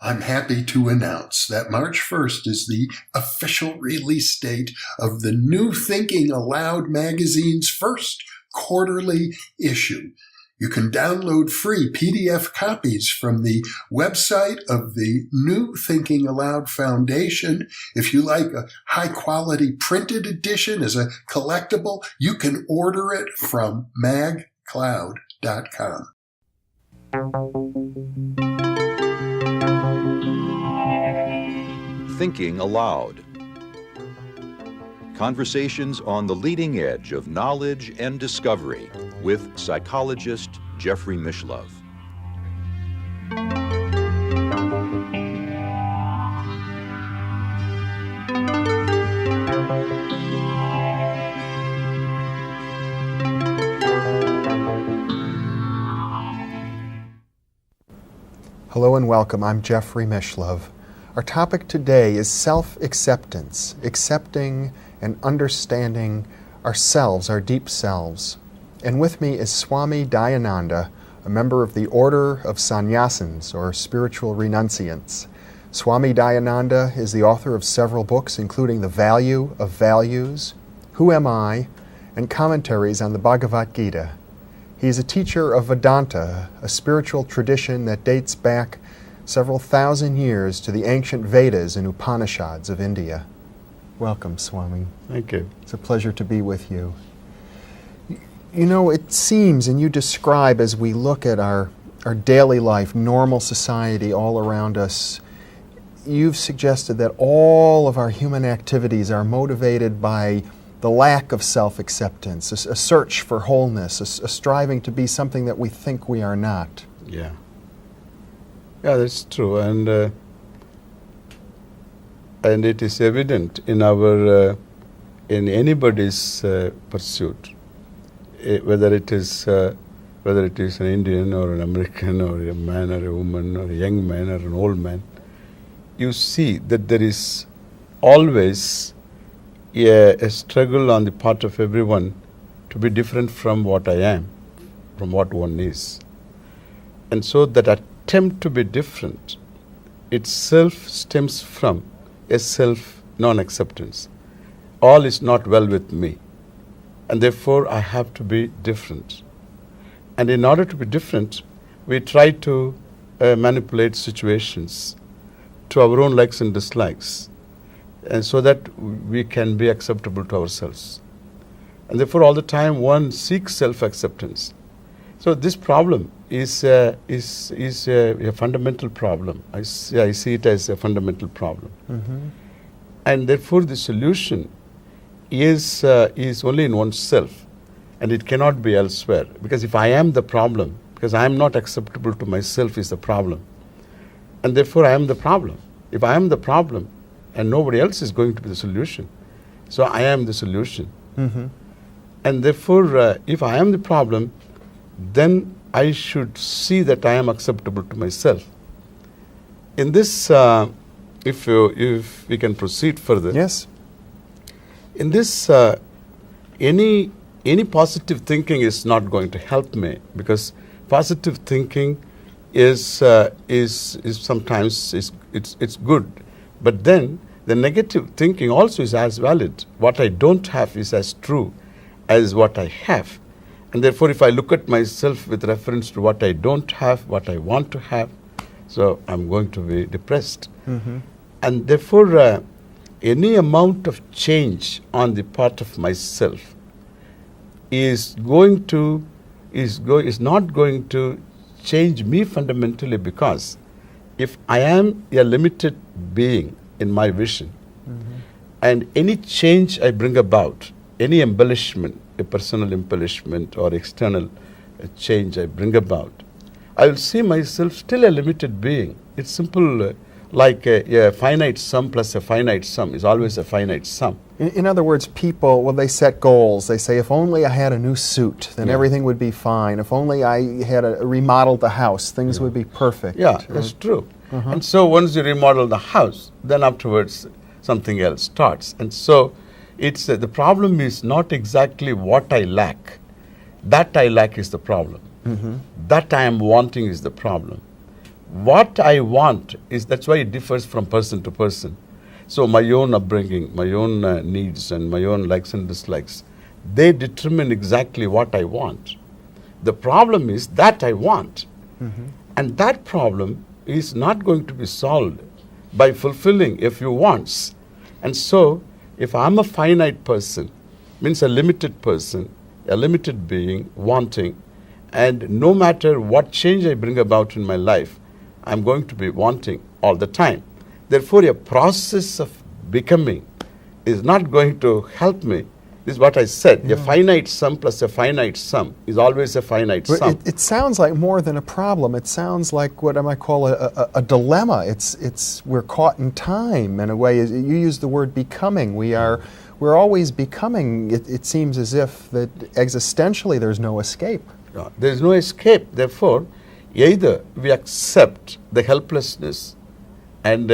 I'm happy to announce that March 1st is the official release date of the new Thinking Aloud magazine's first quarterly issue. You can download free PDF copies from the website of the New Thinking Aloud Foundation. If you like a high-quality printed edition as a collectible, you can order it from magcloud.com. Thinking Aloud. Conversations on the leading edge of knowledge and discovery with psychologist Jeffrey Mishlove. Hello and welcome. I'm Jeffrey Mishlove. Our topic today is self-acceptance, accepting and understanding ourselves, our deep selves. And with me is Swami Dayananda, a member of the Order of Sannyasins, or Spiritual Renunciants. Swami Dayananda is the author of several books, including The Value of Values, Who Am I?, and commentaries on the Bhagavad Gita. He is a teacher of Vedanta, a spiritual tradition that dates back several thousand years to the ancient Vedas and Upanishads of India. Welcome, Swami. Thank you. It's a pleasure to be with you. You know, it seems, and you describe as we look at our daily life, normal society all around us, you've suggested that all of our human activities are motivated by the lack of self-acceptance, a search for wholeness, a striving to be something that we think we are not. Yeah, that's true, and it is evident in our in anybody's pursuit, whether it is an Indian or an American or a man or a woman or a young man or an old man. You see that there is always a struggle on the part of everyone to be different from what I am, from what one is. And so that attempt to be different itself stems from a self non-acceptance. All is not well with me, and therefore I have to be different. And in order to be different, we try to manipulate situations to our own likes and dislikes, and so that we can be acceptable to ourselves. And therefore all the time one seeks self-acceptance. So this problem is a fundamental problem. I see it as a fundamental problem. Mm-hmm. And therefore the solution is only in oneself, and it cannot be elsewhere. Because if I am the problem, because I am not acceptable to myself is the problem, and therefore I am the problem. If I am the problem, and nobody else is going to be the solution, so I am the solution. Mm-hmm. And therefore, if I am the problem, then I should see that I am acceptable to myself. In this, if we can proceed further. Yes. In this, any positive thinking is not going to help me, because positive thinking is sometimes it's good, but then the negative thinking also is as valid. What I don't have is as true as what I have. And therefore, if I look at myself with reference to what I don't have, what I want to have, so I'm going to be depressed. Mm-hmm. And therefore, any amount of change on the part of myself is not going to change me fundamentally, because if I am a limited being in my vision, mm-hmm. and any change I bring about, any embellishment, a personal embellishment or external change I bring about, I will see myself still a limited being. It's simple, like a finite sum plus a finite sum is always a finite sum. In other words, people, well, they set goals. They say, if only I had a new suit, then everything would be fine. If only I had remodeled the house, things would be perfect. Yeah, that's true. Uh-huh. And so once you remodel the house, then afterwards something else starts. And so it's the problem is not exactly what I lack. That I lack is the problem. Mm-hmm. That I am wanting is the problem. what I want is, that's why it differs from person to person. So my own upbringing, my own needs and my own likes and dislikes, they determine exactly what I want. The problem is that I want. And that problem is not going to be solved by fulfilling a few wants. And so, if I'm a finite person, means a limited person, a limited being, wanting, and no matter what change I bring about in my life, I'm going to be wanting all the time. Therefore, a process of becoming is not going to help me. This is what I said. A finite sum plus a finite sum is always a finite sum. It sounds like more than a problem. It sounds like what I might call a dilemma. We're caught in time in a way. You use the word becoming. We're always becoming. It seems as if that existentially there's no escape. There is no escape. Therefore, either we accept the helplessness and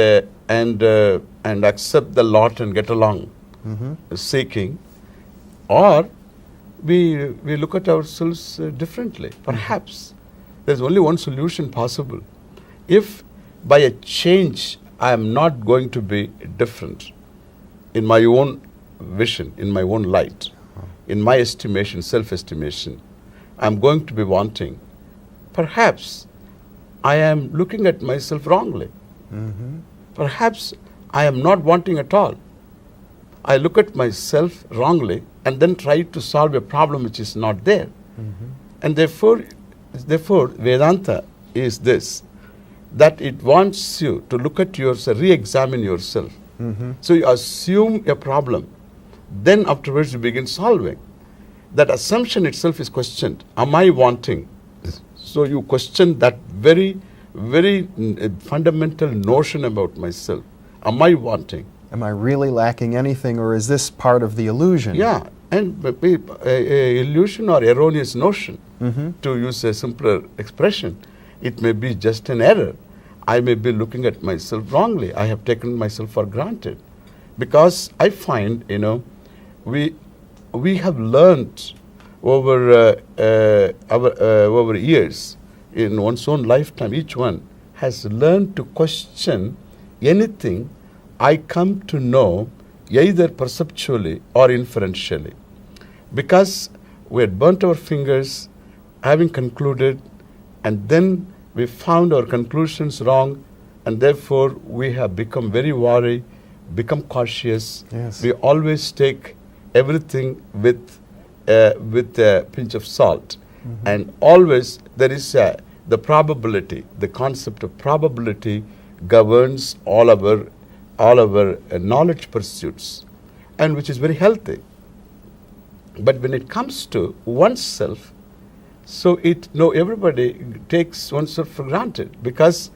accept the lot and get along seeking, or we look at ourselves differently. Perhaps there's only one solution possible. If by a change I am not going to be different in my own vision, in my own light, in my estimation, self-estimation, I'm going to be wanting. Perhaps I am looking at myself wrongly. Perhaps I am not wanting at all. I look at myself wrongly and then try to solve a problem which is not there. And therefore, Vedanta is this, that it wants you to look at yourself, re-examine yourself. So you assume a problem, then afterwards you begin solving. That assumption itself is questioned. Am I wanting? So you question that very, very fundamental notion about myself. Am I wanting? Am I really lacking anything, or is this part of the illusion? Yeah, and a illusion or erroneous notion, to use a simpler expression. It may be just an error. I may be looking at myself wrongly. I have taken myself for granted. Because I find, we have learned over over years, in one's own lifetime, each one has learned to question anything I come to know, either perceptually or inferentially. Because we had burnt our fingers, having concluded, and then we found our conclusions wrong, and therefore we have become very wary, become cautious. Yes. We always take everything with a pinch of salt. And always there is the probability, the concept of probability governs all our knowledge pursuits, and which is very healthy. But when it comes to oneself, so everybody takes oneself for granted, because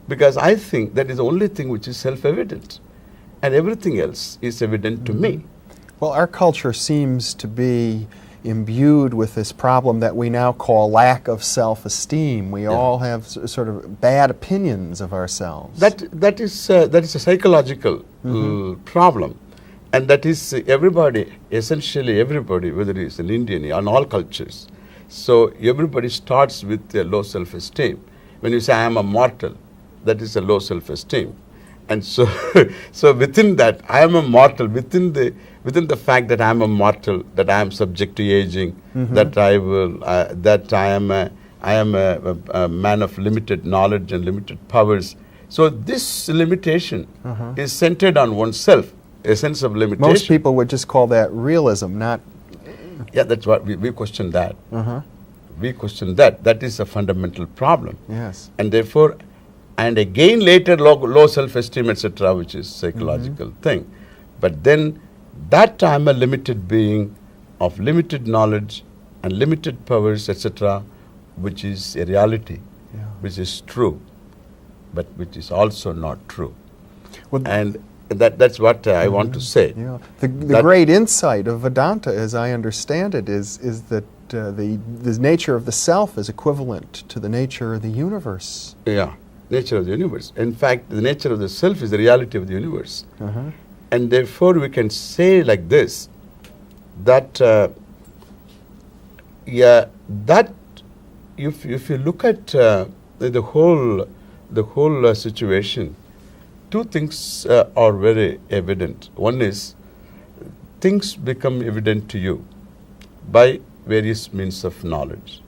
I think that is the only thing which is self-evident, and everything else is evident to me. Well, our culture seems to be imbued with this problem that we now call lack of self-esteem. We all have sort of bad opinions of ourselves. That is a psychological problem, and that is everybody, essentially everybody, whether it is an Indian, on all cultures. So everybody starts with a low self-esteem. When you say I am a mortal, that is a low self-esteem. And so, so within that, I am a mortal. Within the fact that I am a mortal, that I am subject to aging, that I am a man of limited knowledge and limited powers. So this limitation is centered on oneself, a sense of limitation. Most people would just call that realism, not. Yeah, that's what we question that. We question that. That is a fundamental problem. Yes. And therefore. And again later low self-esteem, etc., which is psychological thing. But then that I'm a limited being of limited knowledge and limited powers, etc., which is a reality, which is true, but which is also not true. Well, and that's what I want to say. Yeah. The great insight of Vedanta, as I understand it, is that the nature of the self is equivalent to the nature of the universe. Yeah. Nature of the universe. In fact, the nature of the self is the reality of the universe. And therefore we can say like this, that that if you look at the whole situation, two things are very evident. One is things become evident to you by various means of knowledge.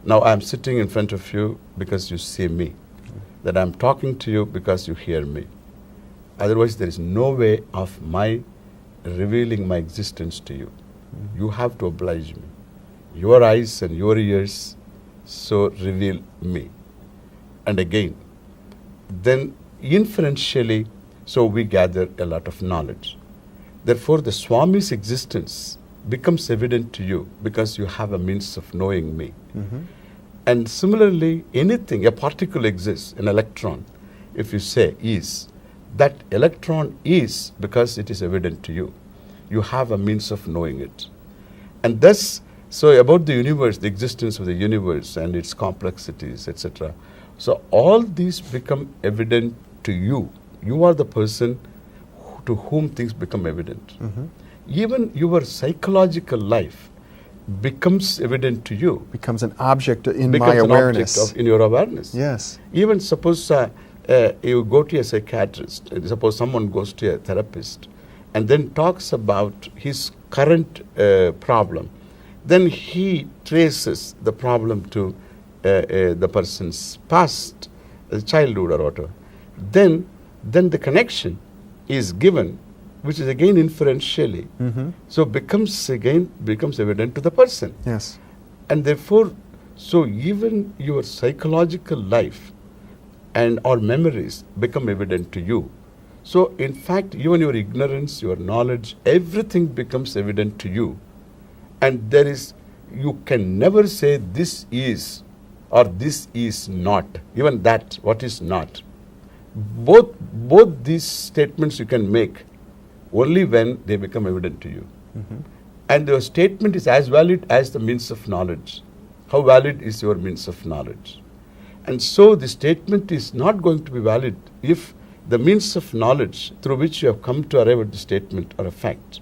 Now I am sitting in front of you because you see me. That I am talking to you because you hear me. Otherwise there is no way of my revealing my existence to you. You have to oblige me. Your eyes and your ears so reveal me. And again, then inferentially, so we gather a lot of knowledge. Therefore, the Swami's existence becomes evident to you because you have a means of knowing me. And similarly, anything, a particle exists, an electron, if you say is, that electron is because it is evident to you. You have a means of knowing it. And thus, so about the universe, the existence of the universe and its complexities, etc. So all these become evident to you. You are the person to whom things become evident. Even your psychological life becomes evident to you. Becomes an object in Becomes my an awareness. object in your awareness. Yes. Even suppose you go to a psychiatrist, suppose someone goes to a therapist and then talks about his current problem, then he traces the problem to the person's past, childhood or whatever. Then the connection is given, which is again inferentially, so becomes evident to the person. Yes. And therefore, so even your psychological life and or memories become evident to you. So in fact, even your ignorance, your knowledge, everything becomes evident to you. And you can never say this is or this is not, even that, what is not. Both these statements you can make only when they become evident to you. And the statement is as valid as the means of knowledge. How valid is your means of knowledge? And so the statement is not going to be valid if the means of knowledge through which you have come to arrive at the statement are a fact.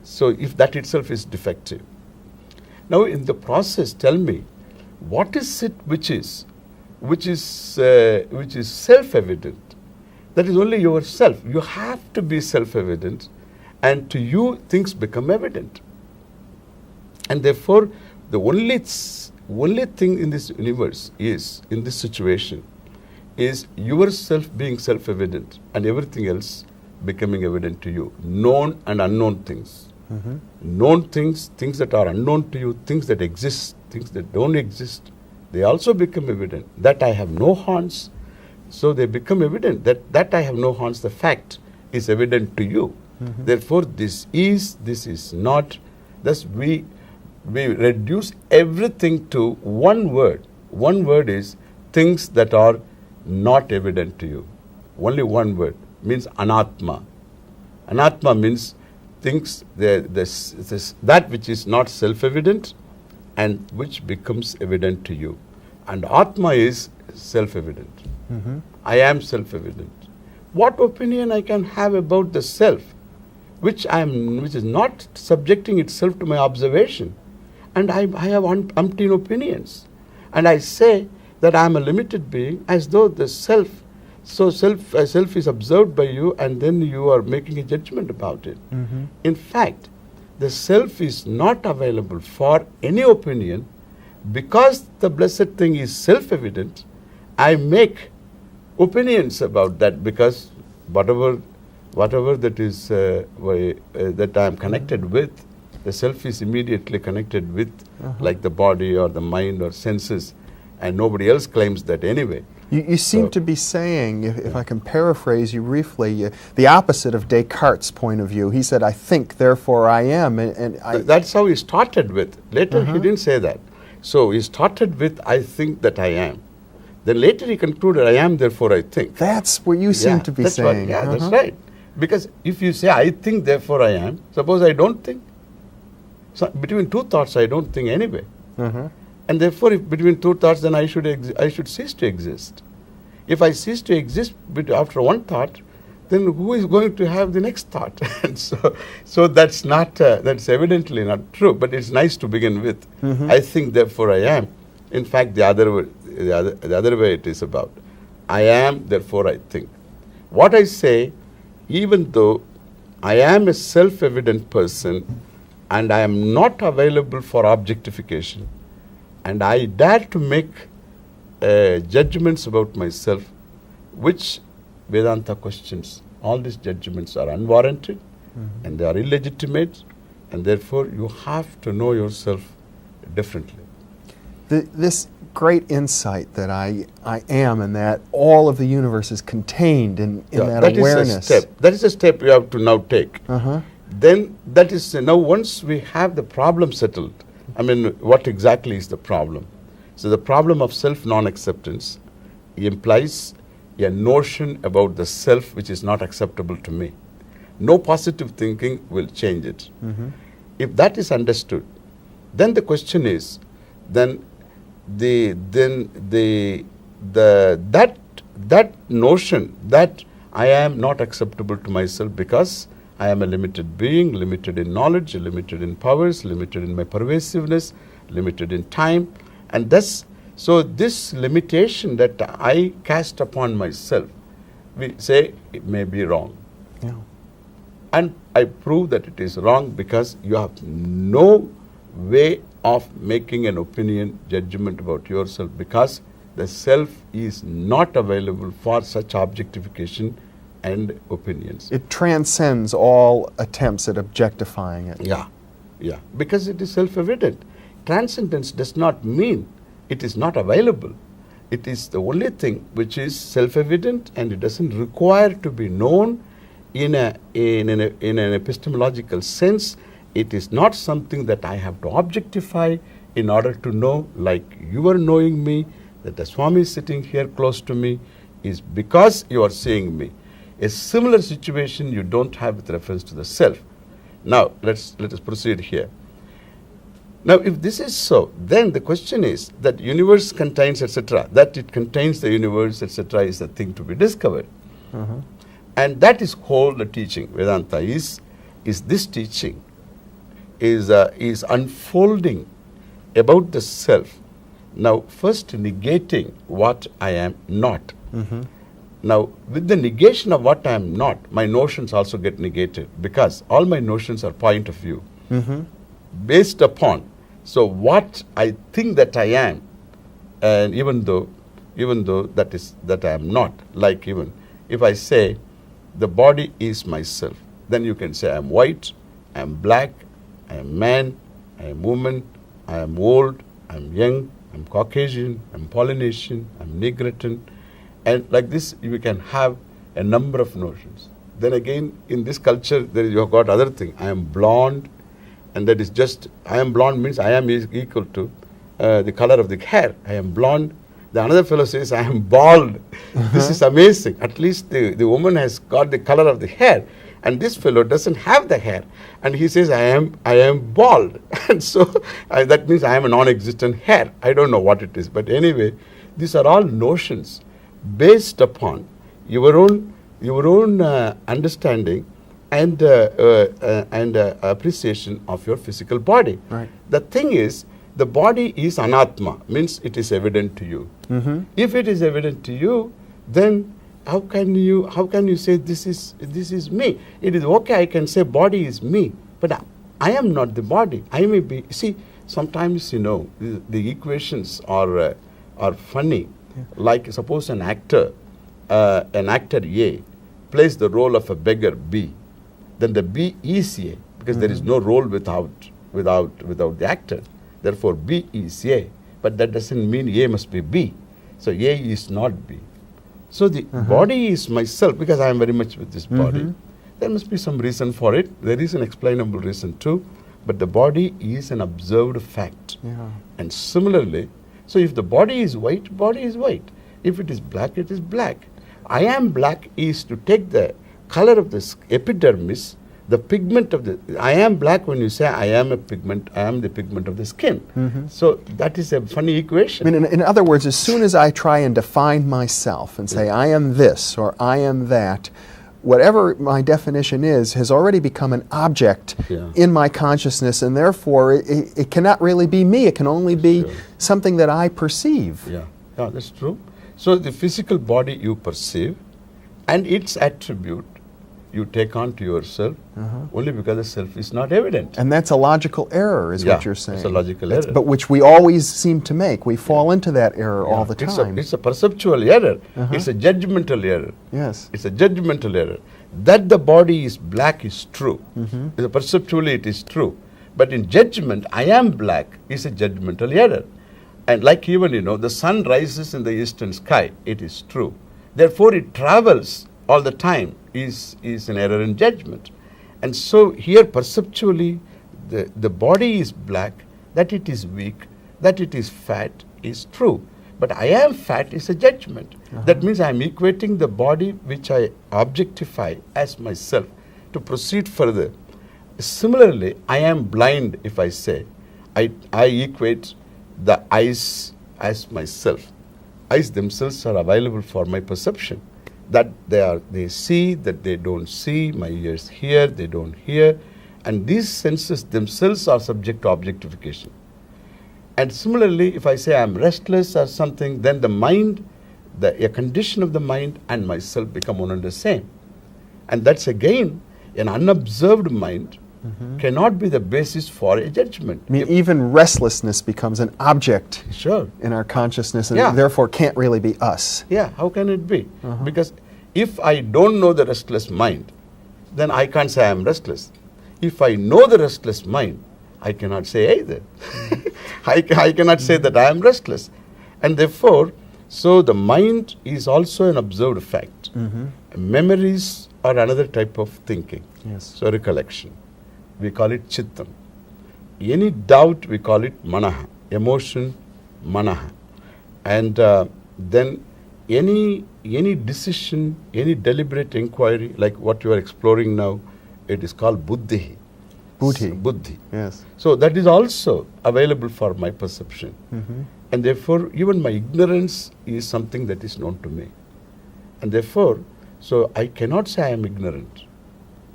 So if that itself is defective. Now in the process, tell me, what is it which is self-evident? That is only yourself. You have to be self-evident, and to you things become evident. And therefore, the only thing in this universe is, in this situation, is yourself being self-evident and everything else becoming evident to you. Known and unknown things. Known things, things that are unknown to you, things that exist, things that don't exist, they also become evident. That I have no horns, so they become evident. That I have no horns, the fact is evident to you. Therefore, this is not. Thus, we reduce everything to one word. One word is things that are not evident to you. Only one word means anatma. Anatma means things that which is not self-evident and which becomes evident to you. And atma is self-evident. I am self-evident. What opinion I can have about the self, which is not subjecting itself to my observation, and I have umpteen opinions, and I say that I am a limited being, as though the self. So self is observed by you, and then you are making a judgment about it. In fact, the self is not available for any opinion, because the blessed thing is self-evident. I make opinions about that, because whatever that is that I am connected with, the self is immediately connected with, like the body or the mind or senses, and nobody else claims that anyway. You seem to be saying, if I can paraphrase you briefly, the opposite of Descartes' point of view. He said, I think, therefore I am. That's how he started with. Later he didn't say that. So he started with, I think that I am. Then later he concluded, I am, therefore I think. That's what you seem to be saying. That's right. Because if you say, I think, therefore I am, suppose I don't think. So between two thoughts, I don't think anyway. And therefore, if between two thoughts, then I should cease to exist. If I cease to exist after one thought, then who is going to have the next thought? And so that's evidently not true. But it's nice to begin with. I think, therefore I am. In fact, the other way it is about. I am, therefore I think. What I say, even though I am a self-evident person and I am not available for objectification, and I dare to make judgments about myself, which Vedanta questions. All these judgments are unwarranted and they are illegitimate, and therefore you have to know yourself differently. This great insight that I am and that all of the universe is contained in that awareness. That is a step you have to now take. Then that is, now once we have the problem settled, I mean, what exactly is the problem? So the problem of self-non-acceptance implies a notion about the self which is not acceptable to me. No positive thinking will change it. If that is understood, then the question is, that notion that I am not acceptable to myself because I am a limited being, limited in knowledge, limited in powers, limited in my pervasiveness, limited in time, and thus, so this limitation that I cast upon myself, we say it may be wrong. Yeah. And I prove that it is wrong because you have no way of making an opinion, judgment about yourself, because the self is not available for such objectification and opinions. It transcends all attempts at objectifying it. Yeah, because it is self-evident. Transcendence does not mean it is not available. It is the only thing which is self-evident, and it doesn't require to be known in an epistemological sense. It is not something that I have to objectify in order to know, like you are knowing me, that the Swami is sitting here close to me is because you are seeing me. A similar situation you don't have with reference to the self. Now, let us proceed here. Now, if this is so, then the question is that universe contains, etc., that it contains the universe, etc., is the thing to be discovered. And that is called the teaching. Vedanta is this teaching, is unfolding about the self. Now, first negating what I am not. Now, with the negation of what I am not, my notions also get negated, because all my notions are point of view. Based upon, so what I think that I am, and even though that I am not, like even if I say the body is myself, then you can say I am white, I am black, I am man, I am woman, I am old, I am young, I am Caucasian, I am Polynesian, I am Negritan, and like this you can have a number of notions. Then again, in this culture, you have got other thing. I am blonde, and that is just, I am blonde means I am equal to the color of the hair. I am blonde. The another fellow says I am bald. This is amazing. At least the woman has got the color of the hair, and this fellow doesn't have the hair, and he says I am bald, and so that means I am a non-existent hair. I don't know what it is, but anyway, these are all notions based upon your own understanding and appreciation of your physical body. Right. The thing is, the body is anatma, means it is evident to you. If it is evident to you, then how can you say this is me? It is okay, I can say body is me, but I am not the body. I may be. See, sometimes the equations are funny. Yeah. Like suppose an actor A plays the role of a beggar B, then the B is A, because there is no role without the actor. Therefore, B is A, but that doesn't mean A must be B. So A is not B. So the body is myself, because I am very much with this body. There must be some reason for it. There is an explainable reason too, but the body is an observed fact. Yeah. And similarly, so if the body is white, body is white. If it is black, it is black. I am black is to take the color of the epidermis, the pigment of the, I am black when you say I am a pigment, I am the pigment of the skin. So that is a funny equation. I mean, in other words, as soon as I try and define myself and say I am this or I am that, whatever my definition is has already become an object in my consciousness, and therefore it cannot really be me. It can only be something that I perceive. Yeah, that's true. So the physical body you perceive and its attribute you take on to yourself only because the self is not evident. And that's a logical error, is what you're saying. It's a logical That's- error. But which we always seem to make. We fall into that error all the time. It's a perceptual error. It's a judgmental error. Yes. It's a judgmental error. That the body is black is true. Perceptually it is true. But in judgment, I am black is a judgmental error. And like even, the sun rises in the eastern sky. It is true. Therefore, it travels all the time is an error in judgment. And so here perceptually, the body is black, that it is weak, that it is fat is true. But I am fat is a judgment. That means I am equating the body which I objectify as myself to proceed further. Similarly, I am blind if I say. I equate the eyes as myself. Eyes themselves are available for my perception. That they see, that they don't see, my ears hear, they don't hear. And these senses themselves are subject to objectification. And similarly, if I say I am restless or something, then the mind, a condition of the mind and myself become one and the same. And that's again, an unobserved mind cannot be the basis for a judgment. I mean, even restlessness becomes an object Sure. in our consciousness and Yeah. therefore can't really be us. Yeah, how can it be? Because if I don't know the restless mind, then I can't say I am restless. If I know the restless mind, I cannot say either. I cannot say that I am restless. And therefore, so the mind is also an observed fact. Memories are another type of thinking. Yes. So recollection. We call it chittam. Any doubt, we call it manaha. Emotion, manaha. And then any decision, any deliberate inquiry, like what you are exploring now, it is called buddhi. Buddhi. Yes. So that is also available for my perception. And therefore, even my ignorance is something that is known to me. And therefore, so I cannot say I am ignorant.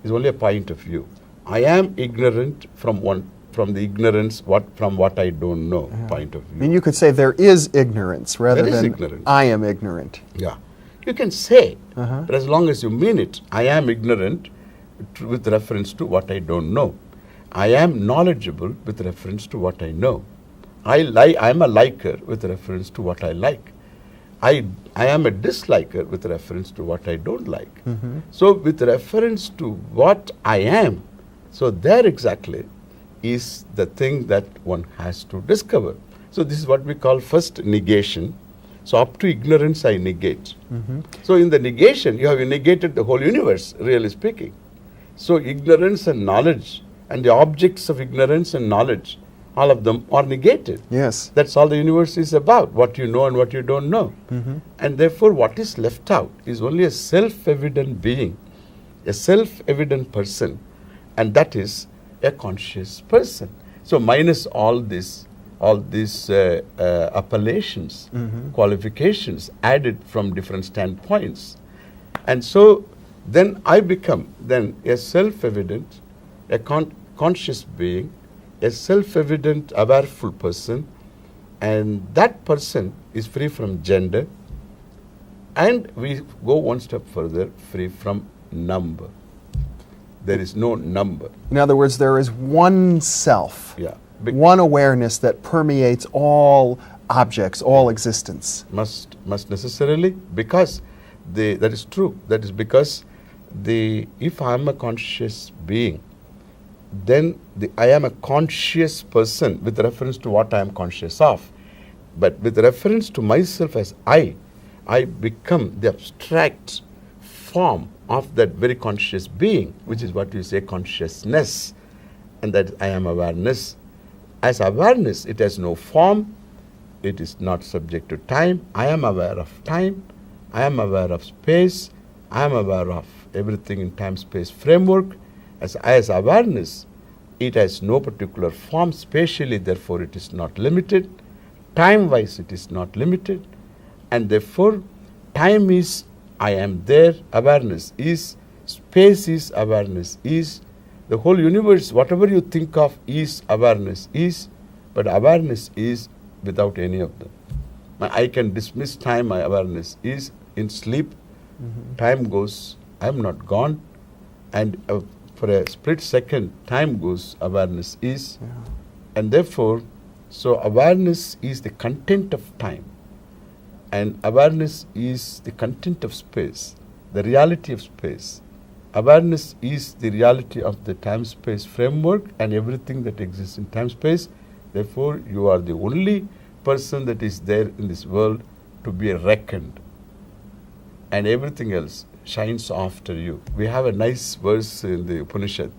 It's only a point of view. I am ignorant from the ignorance from what I don't know point of I view. mean, you could say there is ignorance rather There is than ignorance. I am ignorant. Yeah. You can say, but as long as you mean it, I am ignorant with reference to what I don't know. I am knowledgeable with reference to what I know. I am a liker with reference to what I like. I am a disliker with reference to what I don't like. So with reference to what I am, so there exactly is the thing that one has to discover. So this is what we call first negation. So up to ignorance I negate. So in the negation you have negated the whole universe, really speaking. So ignorance and knowledge and the objects of ignorance and knowledge, all of them are negated. Yes. That's all the universe is about, what you know and what you don't know. And therefore what is left out is only a self-evident being, a self-evident person, and that is a conscious person. So minus all these appellations, qualifications added from different standpoints. And so then I become then a self-evident, a conscious being, a self-evident, awareful person, and that person is free from gender, and we go one step further, free from number. There is no number. In other words, there is one self, Yeah. one awareness that permeates all objects, all existence. Must necessarily, because that is true. That is because if I am a conscious being, then I am a conscious person with reference to what I am conscious of. But with reference to myself as I become the abstract form of that very conscious being, which is what you say consciousness, and that I am awareness. As awareness, it has no form, it is not subject to time. I am aware of time, I am aware of space, I am aware of everything in time-space framework. As awareness, it has no particular form spatially, therefore it is not limited. Time-wise, it is not limited. And therefore, time is I am there, awareness is, space is, awareness is. The whole universe, whatever you think of is, awareness is, but awareness is without any of them. I can dismiss time awareness is in sleep. Time goes, I'm not gone, and for a split second, time goes, awareness is, and therefore, so awareness is the content of time, and awareness is the content of space, the reality of space. Awareness is the reality of the time-space framework and everything that exists in time-space. Therefore, you are the only person that is there in this world to be reckoned, and everything else shines after you. We have a nice verse in the Upanishad,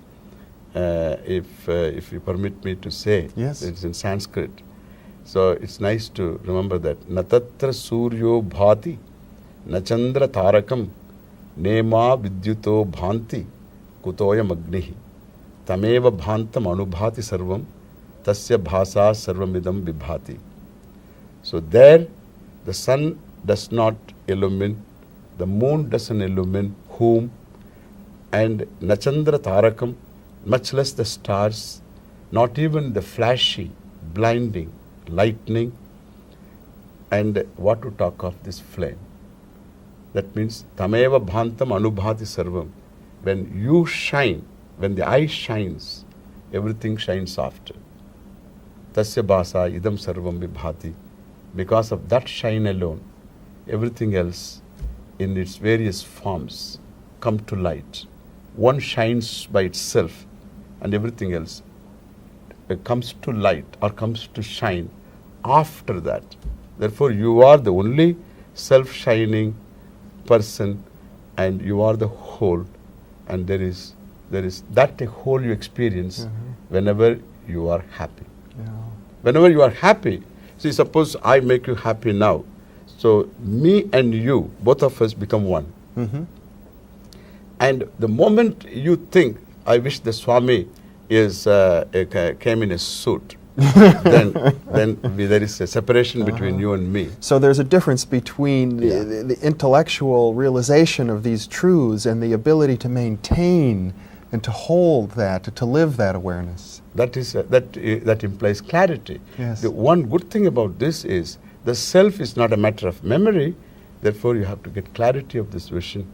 if you permit me to say. Yes. It's in Sanskrit. So it's nice to remember that. Natatra suryo bhati, nachandra tarakam, nema vidyuto bhanti, kutoyam agnihi, tameva bhantam anubhati sarvam, tasya bhasa sarvamidam vibhati. So there, the sun does not illumine, the moon doesn't illumine whom, and nachandra tarakam, much less the stars, not even the flashy, blinding, lightning, and what to talk of this flame. That means tameva bhantam anubhati sarvam. When you shine, when the eye shines, everything shines after. Tasya bhasa idam sarvam vibhati. Because of that shine alone, everything else in its various forms come to light. One shines by itself and everything else comes to light or comes to shine after that. Therefore, you are the only self-shining person, and you are the whole, and there is that a whole you experience whenever you are happy. Whenever you are happy, see, suppose I make you happy now, so me and you, both of us become one. And the moment you think, I wish the Swami came in a suit, then there is a separation between you and me. So there's a difference between the intellectual realization of these truths and the ability to maintain and to hold that, to live that awareness. That is that implies clarity. Yes. The one good thing about this is the self is not a matter of memory. Therefore, you have to get clarity of this vision,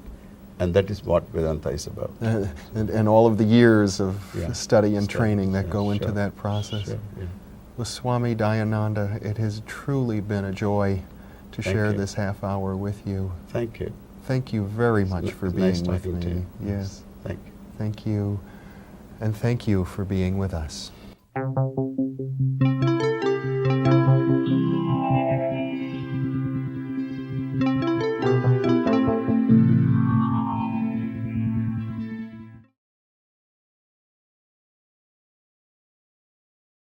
and that is what Vedanta is about. And all of the years of study and training that go into sure. that process. Sure, yeah. With Swami Dayananda, it has truly been a joy to share you. this half hour with you. Thank you. Thank you very much It's for nice being with talking to me. you. Yes. Thank you. Thank you. And thank you for being with us.